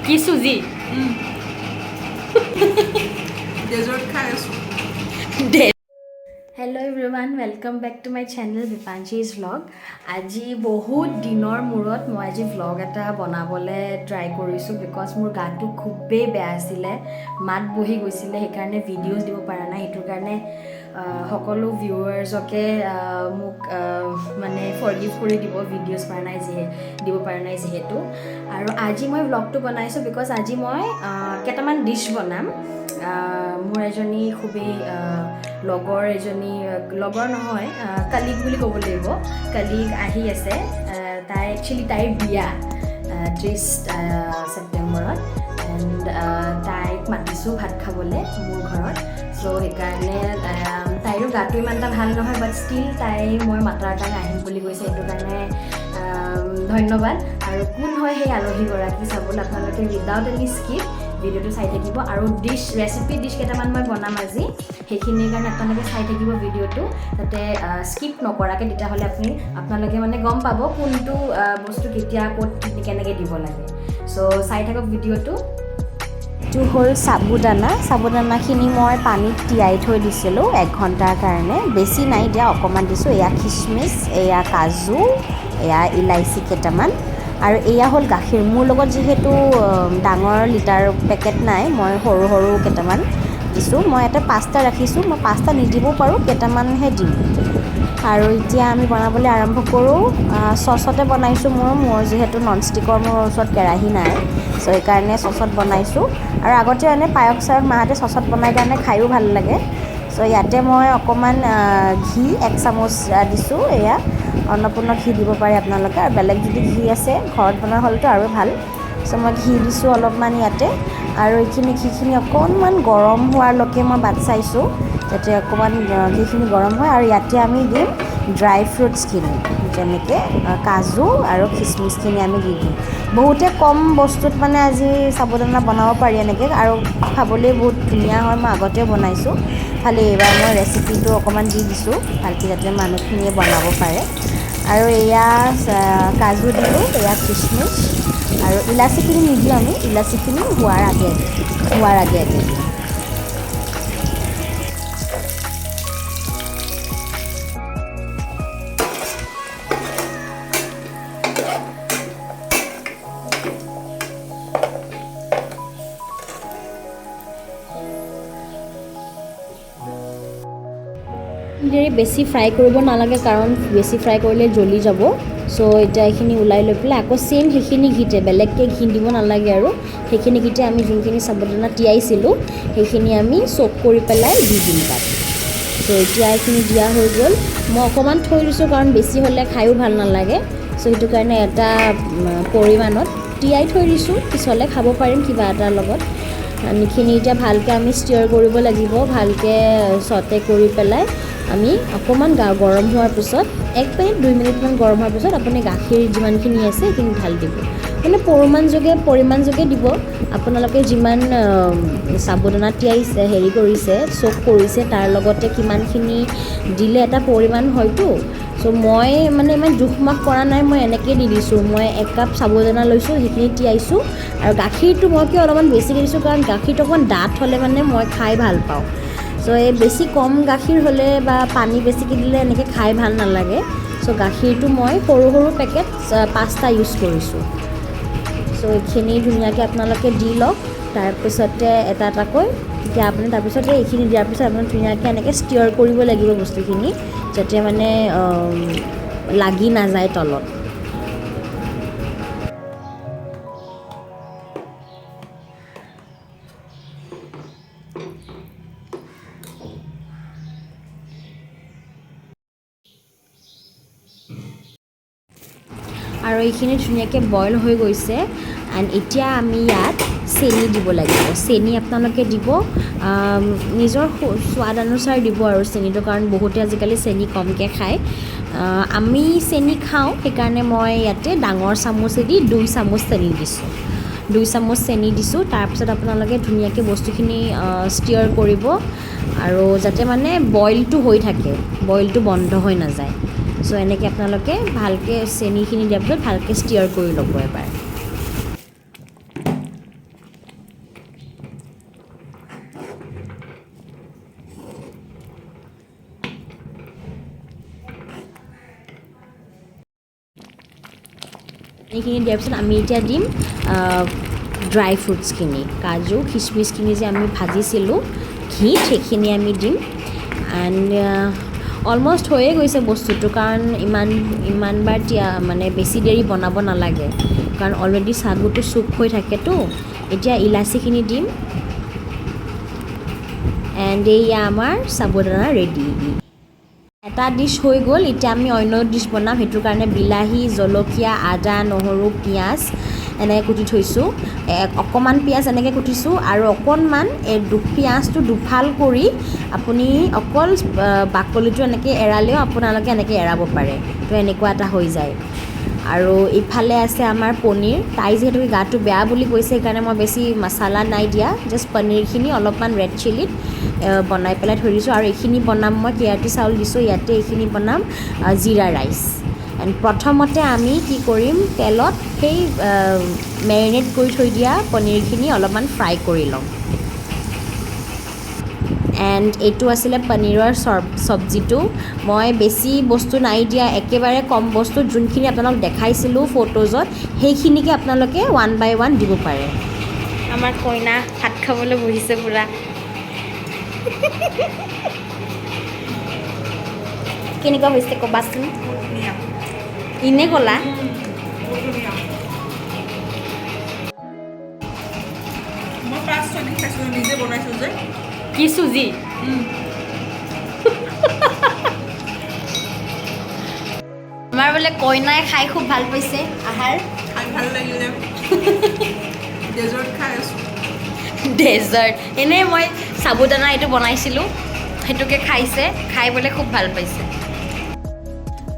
কি চুজি ডেজাৰ্ট খাই আছোঁ hello' everyone welcome back to my channel Bipanchi's vlog আজি বহুত দিনৰ মূৰত মই আজি ভ্লগ এটা বনাবলৈ ট্ৰাই কৰিছোঁ বিকজ মোৰ গাটো খুবেই বেয়া আছিলে মাত বহি গৈছিলে সেইকাৰণে ভিডিঅ'জ দিব পৰা নাই সেইটো কাৰণে সকলো ভিউৱাৰ্ছকে মোক মানে ফৰগিভ কৰি দিব ভিডিঅ'জ দিব পৰা নাই যিহেতু আৰু আজি মই ভ্লগটো বনাইছোঁ বিকজ আজি মই কেইটামান ডিছ বনাম মোৰ এজনী খুবেই লগৰ নহয় কালিগ বুলি ক'ব লাগিব কালিগ আহি আছে তাইৰ বিয়া 30 ছেপ্টেম্বৰত এণ্ড তাইক মাতিছোঁ ভাত খাবলৈ মোৰ ঘৰত চ' সেইকাৰণে তাইৰো গাটো ইমান এটা ভাল নহয় বাট ষ্টিল মই মাতাৰ কাৰণে আহিম বুলি কৈছে সেইটো কাৰণে ধন্যবাদ আৰু কোন হয় সেই আলহীগৰাকী চাবলৈ আপোনালোকে উইদাউট এনি স্কিপ ভিডিঅ'টো চাই থাকিব আৰু ৰেচিপি ডিছ কেইটামান মই বনাম আজি সেইখিনিৰ কাৰণে আপোনালোকে চাই থাকিব ভিডিঅ'টো যাতে স্কিপ নকৰাকৈ তেতিয়াহ'লে আপোনালোকে মানে গম পাব কোনটো বস্তু কেতিয়া ক'ত কেনেকৈ দিব লাগে চ' চাই থাকক ভিডিঅ'টো এইটো হ'ল সাবুদানাখিনি মই পানীত তিয়াই থৈ দিছিলোঁ 1 ঘণ্টাৰ কাৰণে বেছি নাই দিয়া অকণমান দিছোঁ এয়া খিচমিচ এয়া কাজু এয়া ইলাইচি কেইটামান আৰু এয়া হ'ল গাখীৰ মোৰ লগত যিহেতু ডাঙৰ লিটাৰ পেকেট নাই মই সৰু সৰু কেইটামান দিছোঁ মই ইয়াতে 5টা ৰাখিছোঁ মই 5টা নিদিবও পাৰোঁ কেইটামানহে দিম আৰু এতিয়া আমি বনাবলৈ আৰম্ভ কৰোঁ চচতে বনাইছোঁ মোৰ যিহেতু ননষ্টিকৰ মোৰ ওচৰত কেৰাহী নাই চ' সেইকাৰণে চচত বনাইছোঁ আৰু আগতে এনে পায়স মাহঁতে চচত বনাই কাৰণে খায়ো ভাল লাগে চ' ইয়াতে মই অকণমান ঘি 1 চামুচ দিছোঁ এয়া অন্নপূৰ্ণ ঘি দিব পাৰে আপোনালোকে আৰু বেলেগ যদি ঘি আছে ঘৰত বনোৱা হ'লেতো আৰু ভাল চ' মই ঘি দিছোঁ অলপমান ইয়াতে আৰু এইখিনি ঘিখিনি অকণমান গৰম হোৱালৈকে মই বাট চাইছোঁ যাতে অকণমান ঘিখিনি গৰম হয় আৰু ইয়াতে আমি দিম ড্ৰাই ফ্ৰুটছখিনি যেনেকৈ কাজু আৰু খিচমিচখিনি আমি দি দিম বহুতে কম বস্তুত মানে আজি সাবুদানা বনাব পাৰি এনেকৈ আৰু খাবলৈ বহুত ধুনীয়া হয় মই আগতেও বনাইছোঁ খালি এইবাৰ মই ৰেচিপিটো অকণমান দি দিছোঁ ভালকৈ যাতে মানুহখিনিয়ে বনাব পাৰে আৰু এয়া কাজু দিলোঁ এয়া খিচমিচ আৰু ইলাচিখিনি নিদিওঁ আমি ইলাচিখিনি হোৱাৰ আগে দিওঁ বেছি ফ্ৰাই কৰিব নালাগে কাৰণ বেছি ফ্ৰাই কৰিলে জ্বলি যাব চ' এতিয়া এইখিনি ওলাই লৈ পেলাই আকৌ চেম সেইখিনি ঘিতে বেলেগকৈ ঘি দিব নালাগে আৰু সেইখিনি ঘিতে আমি যোনখিনি সাবুদানা তিয়াইছিলোঁ সেইখিনি আমি চক কৰি পেলাই দি দিম তাত চ' এতিয়া এইখিনি দিয়া হৈ গ'ল মই অকণমান থৈ দিছোঁ কাৰণ বেছি হ'লে খায়ো ভাল নালাগে চ' সেইটো কাৰণে এটা পৰিমাণত তিয়াই থৈ দিছোঁ পিছলৈ খাব পাৰিম কিবা এটাৰ লগত এইখিনি এতিয়া ভালকৈ আমি ষ্টিয়াৰ কৰিব লাগিব ভালকৈ চটে কৰি পেলাই আমি অকণমান গৰম হোৱাৰ পিছত 1 মিনিট 2 মিনিটমান গৰম হোৱাৰ পিছত আপুনি গাখীৰ যিমানখিনি আছে সেইখিনি ঢালি দিব মানে পৰিমাণ যোগে দিব আপোনালোকে যিমান সাবুদানা তিয়াইছে কৰিছে চক কৰিছে তাৰ লগতে কিমানখিনি দিলে এটা পৰিমাণ হয়তো চ' মই মানে ইমান জোখ মাখ কৰা নাই মই এনেকৈ দি দিছোঁ মই 1 কাপ সাবুদানা লৈছোঁ সেইখিনি তিয়াইছোঁ আৰু গাখীৰটো মই কিয় অলপমান বেছিকৈ দিছোঁ কাৰণ গাখীৰটো অকণমান ডাঠ হ'লে মানে মই খাই ভাল পাওঁ চ' এই বেছি কম গাখীৰ হ'লে বা পানী বেছিকৈ দিলে এনেকৈ খাই ভাল নালাগে চ' গাখীৰটো মই সৰু পেকেট 5টা ইউজ কৰিছোঁ চ' এইখিনি ধুনীয়াকৈ আপোনালোকে দি লওক তাৰপিছতে এটাকৈ এতিয়া আপুনি তাৰপিছতে এইখিনি দিয়াৰ পিছত আপুনি ধুনীয়াকৈ এনেকৈ ষ্টিয়াৰ কৰিব লাগিব বস্তুখিনি যাতে মানে লাগি নাযায় তলত আৰু এইখিনি ধুনীয়াকৈ বইল হৈ গৈছে এণ্ড এতিয়া আমি ইয়াত চেনি দিব লাগিব চেনি আপোনালোকে দিব নিজৰ সোৱাদ অনুসাৰ দিব আৰু চেনিটো কাৰণ বহুতে আজিকালি চেনি কমকৈ খায় আমি চেনি খাওঁ সেইকাৰণে মই ইয়াতে ডাঙৰ চামুচেদি 2 চামুচ চেনি দিছোঁ 2 চামুচ চেনি দিছোঁ তাৰপিছত আপোনালোকে ধুনীয়াকৈ বস্তুখিনি ষ্টিয়াৰ কৰিব আৰু যাতে মানে বইলটো হৈ থাকে বইলটো বন্ধ হৈ নাযায় চ' এনেকৈ আপোনালোকে ভালকৈ চেনিখিনি দিয়াৰ পিছত ভালকৈ ষ্টিয়াৰ কৰি ল'ব এবাৰ এইখিনি দিয়াৰ পিছত আমি এতিয়া দিম ড্ৰাই ফ্ৰুটছখিনি, কাজু খিচমিচখিনি যে আমি ভাজিছিলোঁ ঘিত, সেইখিনি আমি দিম। এণ্ড অলমষ্ট হৈয়ে গৈছে বস্তুটো, কাৰণ ইমানবাৰ মানে বেছি দেৰি বনাব নালাগে, কাৰণ অলৰেডি চাগুটো চুপ হৈ থাকেতো। এতিয়া ইলাচিখিনি দিম এণ্ড এয়া আমাৰ সাবুদানা ৰেডি। এটা ডিছ হৈ গ'ল, এতিয়া আমি অন্য ডিছ বনাম। সেইটোৰ কাৰণে বিলাহী, জলকীয়া, আদা, নহৰু, পিঁয়াজ এনেকৈ কুটি থৈছোঁ। অকণমান পিঁয়াজ এনেকৈ কুটিছোঁ আৰু অকণমান পিঁয়াজটো দুফাল কৰি আপুনি অকল বাকলিটো এনেকৈ এৰালেও আপোনালোকে এনেকৈ এৰাব পাৰে, তো এনেকুৱা এটা হৈ যায়। আৰু ইফালে আছে আমাৰ পনীৰ। তাই যিহেতু গাটো বেয়া বুলি কৈছে, সেইকাৰণে মই বেছি মছলা নাই দিয়া, জাষ্ট পনীৰখিনি অলপমান ৰেড চিলিত বনাই পেলাই থৈ দিছোঁ। আৰু এইখিনি বনাম মই কেৰাটী চাউল দিছোঁ ইয়াতে, এইখিনি বনাম জিৰা ৰাইচ। এণ্ড প্ৰথমতে আমি কি কৰিম, তেলত সেই মেৰিনেট কৰি থৈ দিয়া পনীৰখিনি অলপমান ফ্ৰাই কৰি ল'ম। এণ্ড এইটো আছিলে পনীৰৰ চব্জিটো। মই বেছি বস্তু নাই দিয়া, একেবাৰে কম বস্তুত যোনখিনি আপোনালোক দেখাইছিলোঁ ফটোজত, সেইখিনিকে আপোনালোকে 1 by 1 দিব পাৰে। আমাৰ কইনা ভাত খাবলৈ বহিছে পূৰা। কেনেকুৱা হৈছে ক'বাচোন। ইনে ক'লা মই পাঁচ ছয়দিন খাইছোঁ, নিজে বনাইছোঁ যে। কি চুজি? আমাৰ বোলে কইনাই খাই খুব ভাল পাইছে আহাৰ। খাই ভাল লাগিলে। ডেজাৰ্ট খাই আছোঁ। ডেজাৰ্ট এনেই মই সাবুদানা এইটো বনাইছিলোঁ, সেইটোকে খাইছে, খাই বোলে খুব ভাল পাইছে।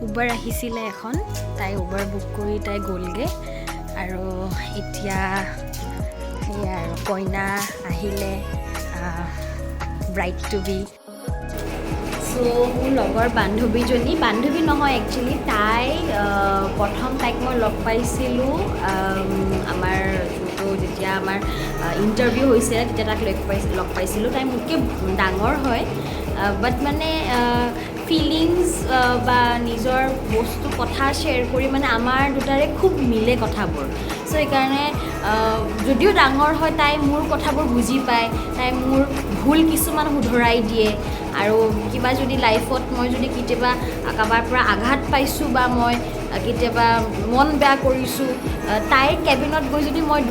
উবাৰ আহিছিলে এখন, তাই উবাৰ বুক কৰি তাই গ'লগৈ। আৰু এতিয়া সেয়া আৰু কইনা আহিলে, ব্ৰাইড টু বি। চ' মোৰ লগৰ বান্ধৱী নহয় একচুৱেলি, তাই প্ৰথম তাইক মই লগ পাইছিলোঁ আমাৰ যোনটো যেতিয়া আমাৰ ইণ্টাৰভিউ হৈছিলে, তেতিয়া তাক লগ পাইছিলোঁ। তাই মোতকৈ ডাঙৰ হয়, বাট মানে ফিলিংছ বা নিজৰ বস্তু কথা শ্বেয়াৰ কৰি মানে আমাৰ দুটাৰে খুব মিলে কথাবোৰ। চ' সেইকাৰণে যদিও ডাঙৰ হয়, তাই মোৰ কথাবোৰ বুজি পায়, তাই মোৰ ভুল কিছুমান শুধৰাই দিয়ে। আৰু কিবা যদি লাইফত মই যদি কেতিয়াবা কাৰোবাৰ পৰা আঘাত পাইছোঁ বা মই কেতিয়াবা মন বেয়া কৰিছোঁ, তাইৰ কেবিনত গৈ যদি মই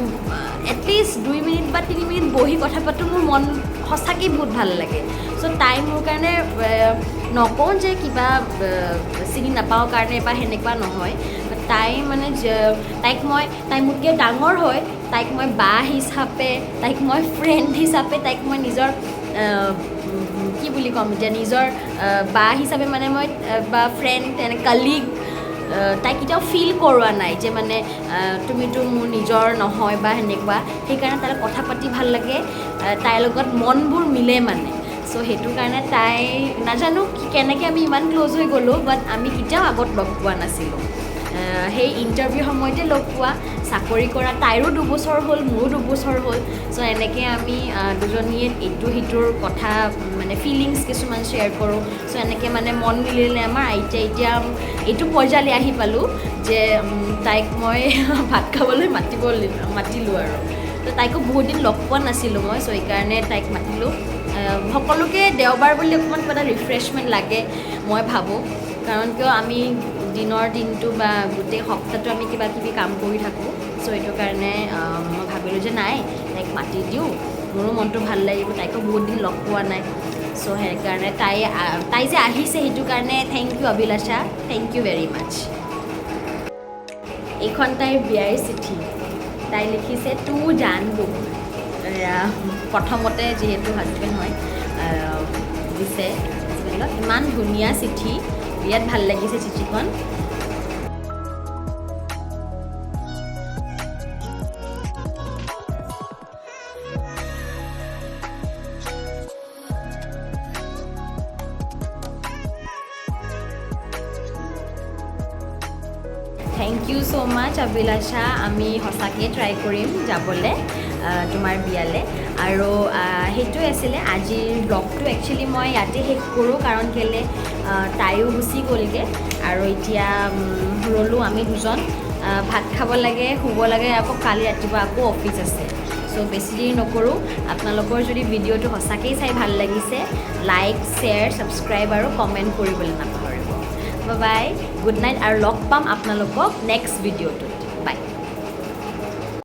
এটলিষ্ট 2 মিনিট বা 3 মিনিট বহি কথা পাতোঁ, মোৰ মন সঁচাকৈ বহুত ভাল লাগে। চ' তাই মোৰ কাৰণে, নকওঁ যে কিবা চিনি নাপাওঁ কাৰণে বা সেনেকুৱা নহয়, তাই মানে তাই মোতকৈ ডাঙৰ হয়, তাইক মই বা হিচাপে, তাইক মই ফ্ৰেণ্ড হিচাপে, তাইক মই নিজৰ কি বুলি ক'ম এতিয়া, নিজৰ বা হিচাপে মানে মই বা ফ্ৰেণ্ড কালিগ, তাই কেতিয়াও ফিল কৰোৱা নাই যে মানে তুমিতো মোৰ নিজৰ নহয় বা সেনেকুৱা। সেইকাৰণে তাইৰ কথা পাতি ভাল লাগে, তাইৰ লগত মনবোৰ মিলে মানে। চ' সেইটো কাৰণে তাই নাজানো কেনেকৈ আমি ইমান ক্ল'জ হৈ গ'লোঁ, বাট আমি কেতিয়াও আগত লগ পোৱা নাছিলোঁ। সেই ইণ্টাৰভিউ সময়তে লগ পোৱা, চাকৰি কৰা তাইৰো 2 বছৰ হ'ল, মোৰো 2 বছৰ হ'ল। চ' এনেকৈ আমি দুজনীয়ে ইটো সিটোৰ কথা মানে ফিলিংছ কিছুমান শ্বেয়াৰ কৰোঁ। চ' এনেকৈ মানে মন মিলিলে আমাৰ। এতিয়া এইটো পৰ্যায়লৈ আহি পালোঁ যে তাইক মই ভাত খাবলৈ মাতিলোঁ আৰু। তো তাইকো বহুত দিন লগ পোৱা নাছিলোঁ মই, চ' সেইকাৰণে তাইক মাতিলোঁ। সকলোকে দেওবাৰ বুলি অকণমান কিবা এটা ৰিফ্ৰেছমেণ্ট লাগে মই ভাবোঁ, কাৰণ কিয় আমি দিনৰ দিনটো বা গোটেই সপ্তাহটো আমি কিবা কিবি কাম কৰি থাকোঁ। চ' সেইটো কাৰণে মই ভাবিলোঁ যে নাই, তাইক মাতি দিওঁ, মোৰো মনটো ভাল লাগিব, তাইকো বহুত দিন লগ পোৱা নাই। চ' সেইকাৰণে তাই যে আহিছে, সেইটো কাৰণে thank you Abhilasha, thank you very much. এইখন তাইৰ বিয়াৰ চিঠি, তাই লিখিছে টু জানবো। প্ৰথমতে যিহেতু হাজবেণ্ড হয়, দিছে হাজবেণ্ডক। ইমান ধুনীয়া চিঠি, বিৰাট ভাল লাগিছে চিঠিখন। থেংক ইউ ছ' মাছ অভিলাষা, আমি সঁচাকৈ ট্ৰাই কৰিম যাবলৈ তোমাৰ বিয়ালৈ। আৰু সেইটোৱে আছিলে আজিৰ ব্লগটো। একচুৱেলি মই ইয়াতে শেষ কৰোঁ, কাৰণ কেলৈ তাইও গুচি গ'লগৈ আৰু এতিয়া ৰ'লোঁ আমি দুজন। ভাত খাব লাগে শুব লাগে আকৌ কালি ৰাতিপুৱা আকৌ অফিচ আছে চ' বেছি দেৰি নকৰোঁ আপোনালোকৰ যদি ভিডিঅ'টো সঁচাকেই চাই ভাল লাগিছে লাইক শ্বেয়াৰ ছাবস্ক্ৰাইব আৰু কমেণ্ট কৰিবলৈ নাপাহৰিব বাই গুড নাইট আৰু লগ পাম আপোনালোকক নেক্সট ভিডিঅ'টোত বাই